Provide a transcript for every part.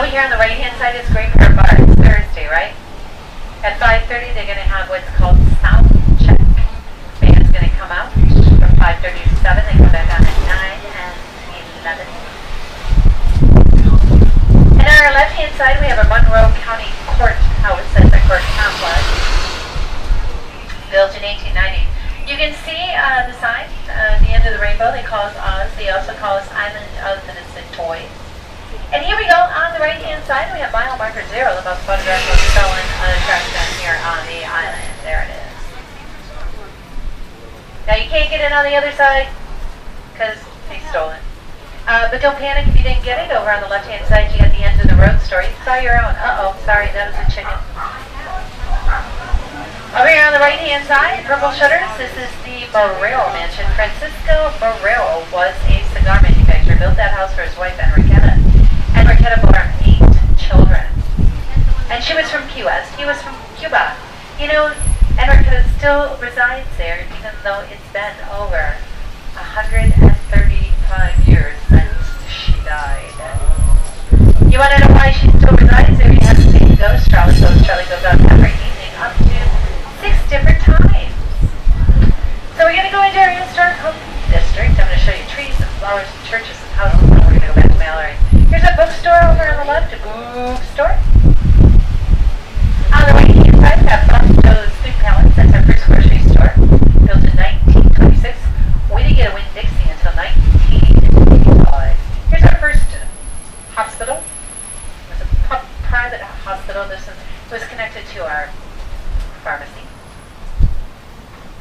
over here on the right-hand side is Great Bear Bar. It's Thursday, right? At 5:30, they're going to have what's called sound check. Band's going to come out from 5:30 to 7. They come back on at 9 and 11. And on our left-hand side, we have a Monroe County Courthouse at the Court Complex, built in 1890. You can see the sign at the end of the rainbow. They call us Oz. They also call us Island of Innocent Toys. And here we go on the right-hand side. We have mile marker 0, the most photographed stolen attraction here on the island. There it is. Now you can't get in on the other side because they stole it. But don't panic if you didn't get it. Over on the left-hand side, you got the end of the road story. Saw your own. Uh-oh, sorry, that was a chicken. Over here on the right-hand side, purple shutters, this is the Barrero Mansion. Francisco Barrero was a cigar manufacturer. Built that house for his wife, Enriqueta. Enriqueta bore 8 children. And she was from Key West. He was from Cuba. You know, Enriqueta still resides there, even though it's been over 135 years since she died. You want to know why she still resides there? You have to see the ghost trolley. Ghost trolley goes out every evening up to 6 different times. So we're going to go into our historic home district. I'm going to show you trees and flowers and churches and houses. And we're going to go back to Mallory. Here's a bookstore over on the left, a bookstore. On the right-hand side, we have Bosco's Food Palace. That's our first grocery store, built in 1926. We didn't get a Winn-Dixie until 1985. Here's our first hospital. It was a private hospital. This was connected to our pharmacy.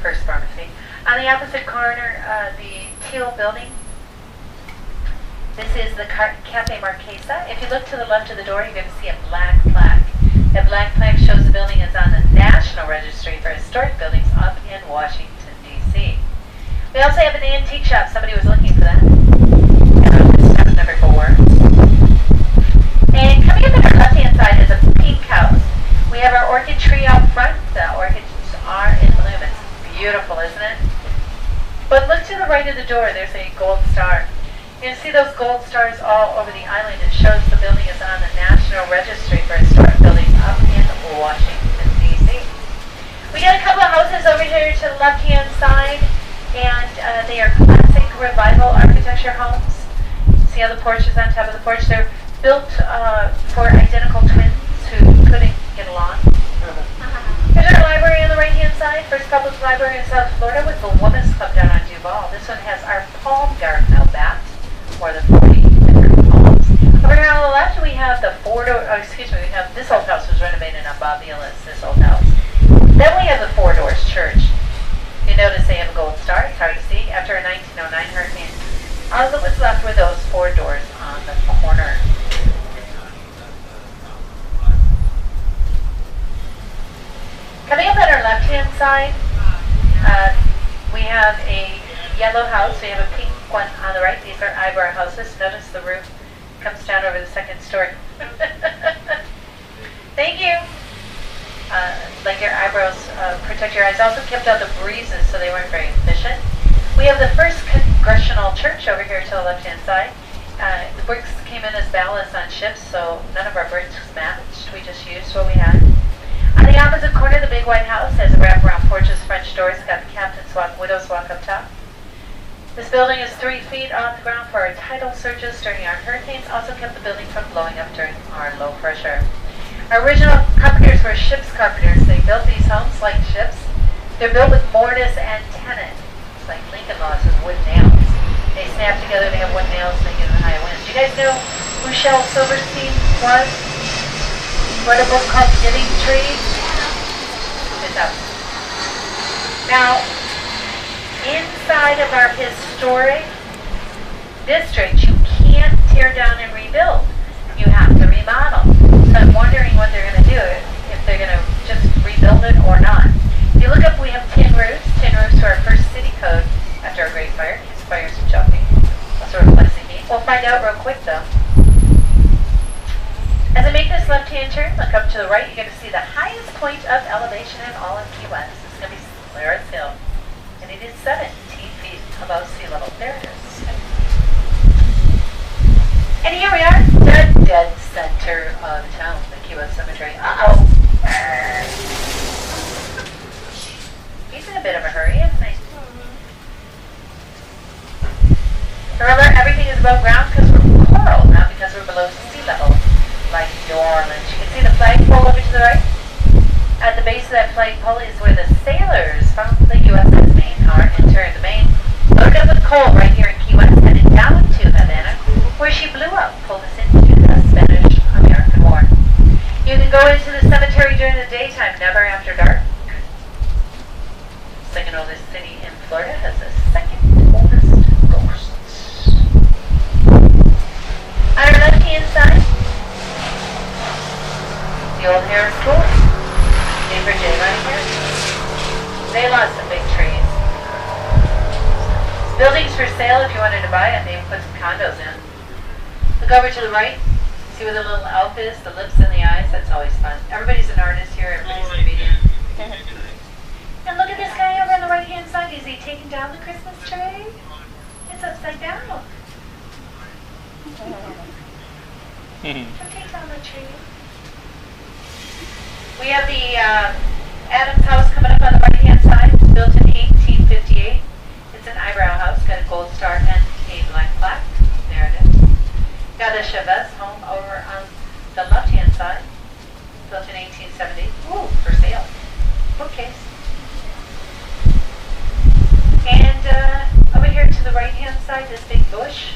First pharmacy. On the opposite corner, the teal building. This is the Cafe Marquesa. If you look to the left of the door, you're going to see a black plaque. That black plaque shows the building is on the National Registry for Historic Buildings up in Washington, D.C. We also have an antique shop. Somebody was looking for that. Step number 4. And coming up on our left-hand side is a pink house. We have our orchid tree out front. The orchids are in bloom. It's beautiful, isn't it? But look to the right of the door. There's a gold star. You can see those gold stars all over the island. It shows the building is on the National Registry for Historic Buildings up in Washington, D.C. We got a couple of houses over here to the left-hand side, and they are classic revival architecture homes. See how the porch is on top of the porch? They're built for identical twins who couldn't get along. Here's our library on the right-hand side. First Couples Library in South Florida with the Women's Club down on Duval. This one has our palm garden out back. More than 40 different palms. Over here on the left, we have the we have this old house was renovated on Bob Viola's, this old house. Then we have the Four Doors Church. You notice they have a gold star. It's hard to see. After a 1909 hurricane, all that was left were those 4 doors on the corner. Coming up on our left-hand side, we have a yellow house. We have a pink one on the right. These are eyebrow houses. Notice the roof comes down over the second story. Thank you. Like your eyebrows protect your eyes. Also kept out the breezes so they weren't very efficient. We have the first Congregational Church over here to the left-hand side. The bricks came in as ballasts on ships, so none of our bricks matched. We just used what we had. On the opposite corner, the big white house has a wraparound porches, French doors, got the captain's walk, widow's walk up top. This building is 3 feet off the ground for our tidal surges during our hurricanes. Also kept the building from blowing up during our low pressure. Our original carpenters were ship's carpenters. They built these homes like ships. They're built with mortise and tenon. It's like Lincoln Logs with wood nails. They snap together, they have wood nails, they get in high winds. Do you guys know who Shel Silverstein was? Wrote a book called Knitting Trees. His house. Now, inside of our historic district, you can't tear down and rebuild. You have to remodel. So I'm wondering what they're going to do, if they're going to just rebuild it or not. If you look up, we have tin roofs. Tin roofs are our first city code after a great fire. Because fires are jumping. Sort of flexing heat. We'll find out real quick, though. As I make this left-hand turn, look up to the right, you're going to see the highest point of elevation in all of Key West. It's going to be Solaris Hill. And it is 17 feet above sea level. There it is. And here we are, the dead center above ground because we're coral, not because we're below sea level, like New Orleans. You can see the flagpole over to the right. At the base of that flagpole is where the sailors from the USS Maine are interned. The Maine loaded up with coal right here in Key West, headed down to Havana, where she blew up, pulled us into the Spanish-American War. You can go into the cemetery during the daytime, never after dark. Second oldest city in Florida has the second oldest ghosts. On our left-hand side, the old Harris School. Neighbor Jay right here. They lost some big trees. Buildings for sale if you wanted to buy it. Maybe put some condos in. Look over to the right. See where the little elf is? The lips and the eyes? That's always fun. Everybody's an artist here. Everybody's a comedian. And look at this guy over on the right-hand side. Is he taking down the Christmas tree? It's upside down. Who takes down the tree? We have the Adams House coming up on the right-hand side, built in 1858. It's an eyebrow house, got a gold star and a black plaque. There it is. Got a Chavez home over on the left-hand side, built in 1870. Ooh, for sale. Bookcase. And over here to the right-hand side, this big bush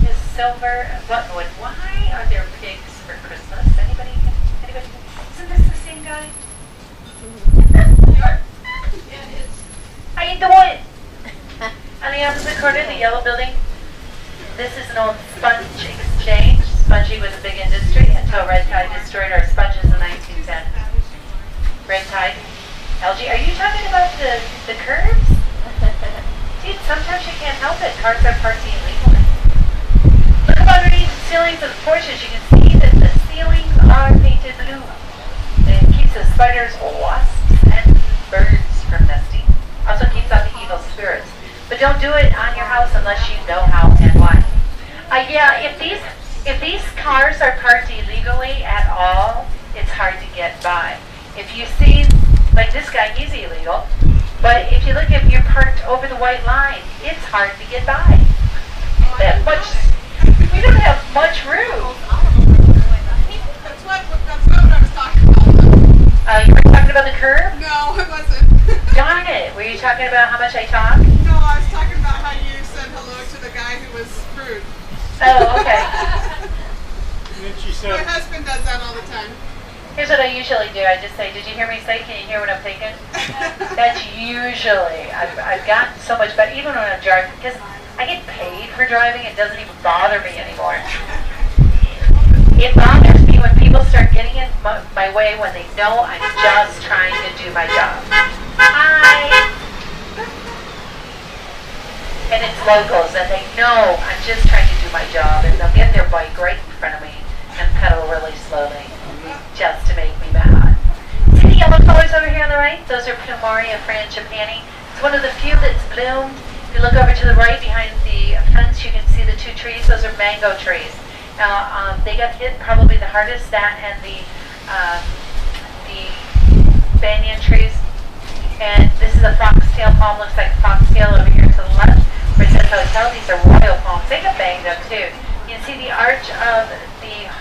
is silver buttonwood. Why are there pigs for Christmas? Anybody? Isn't this the same guy? Yeah, it is. How you doing? On the opposite corner, the yellow building. This is an old sponge exchange. Sponging was a big industry until red tide destroyed our sponges in 1910. Red tide. Algae. Are you talking about the curves? Dude, sometimes you can't help it. Cars are partying illegally. Look up underneath the ceilings of the porches. You can see that the ceilings are painted blue. It keeps the spiders, wasps, and birds from nesting. Also keeps out the evil spirits. But don't do it on your house unless you know how and why. Yeah, if these cars are parked illegally at all, it's hard to get by. If you see, like this guy, he's illegal. But if you look, if you're parked over the white line, it's hard to get by. We don't have much room. That's what I was talking about. You were talking about the curb? No, it wasn't. Darn it. Were you talking about how much I talk? No, I was talking about how you said hello to the guy who was rude. Oh, okay. And then she said, My husband does that all the time. Here's what I usually do. I just say, did you hear me say, can you hear what I'm thinking? That's usually, I've gotten so much better, even when I'm driving, because I get paid for driving, it doesn't even bother me anymore. It bothers me when people start getting in my way when they know I'm just trying to do my job. Hi! And it's locals, and they know I'm just trying to do my job, and they'll get their bike right in front of me and pedal really slowly, just to make me mad. See the yellow colors over here on the right? Those are Plumeria frangipani. It's one of the few that's bloomed. If you look over to the right behind the fence, you can see the two trees. Those are mango trees. Now, they got hit probably the hardest, that and the banyan trees. And this is a foxtail palm. Looks like a foxtail over here to the left. Where it says hotel. These are royal palms. They got banged up too. You can see the arch of the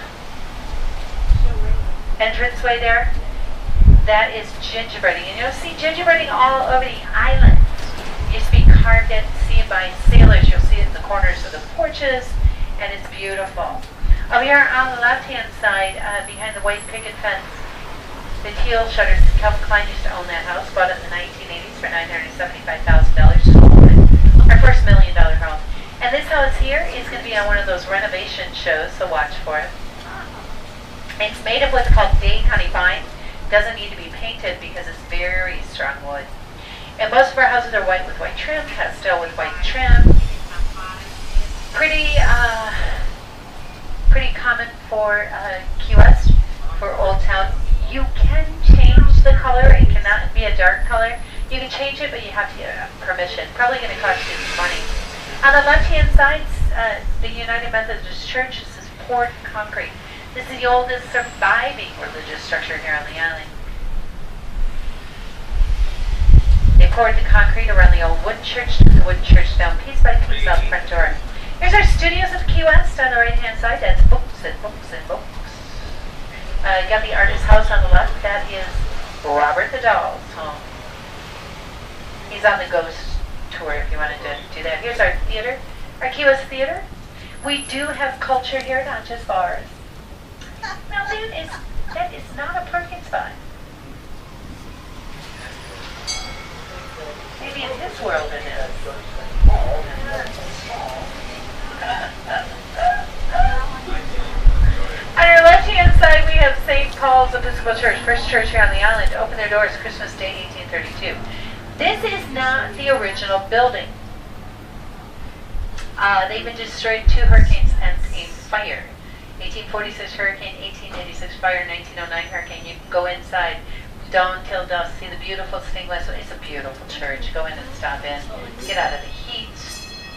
entranceway there. That is gingerbreading. And you'll see gingerbreading all over the island. It used to be carved at sea by sailors. You'll see it in the corners of the porches, and it's beautiful. Over here on the left-hand side, behind the white picket fence, the teal shutters. Calvin Klein used to own that house. Bought it in the 1980s for $975,000. Our first $1 million home. And this house here is going to be on one of those renovation shows, so watch for it. It's made of what's called date honey pine. Doesn't need to be painted because it's very strong wood. And most of our houses are white with white trim, pastel with white trim. Pretty common for Key West, for Old Town. You can change the color. It cannot be a dark color. You can change it, but you have to get permission. Probably going to cost you some money. On the left-hand side, the United Methodist Church. This is poured concrete. This is the oldest surviving religious structure here on the island. They poured the concrete around the old wooden church, took the wooden church down piece by piece out the front door. Here's our studios at Key West on the right-hand side. That's books and books and books. Got the artist house on the left. That is Robert the Doll's home. He's on the ghost tour if you wanted to do that. Here's our theater, our Key West Theater. We do have culture here, not just bars. Now that is not a parking spot. Maybe in his world it is. On our left-hand side, we have St. Paul's Episcopal Church, first church here on the island to open their doors Christmas Day, 1832. This is not the original building. They've been destroyed 2 hurricanes and a fire. 1846 hurricane, 1886 fire, 1909 hurricane. You can go inside, dawn till dusk, see the beautiful stained glass. It's a beautiful church. Go in and stop in, get out of the heat.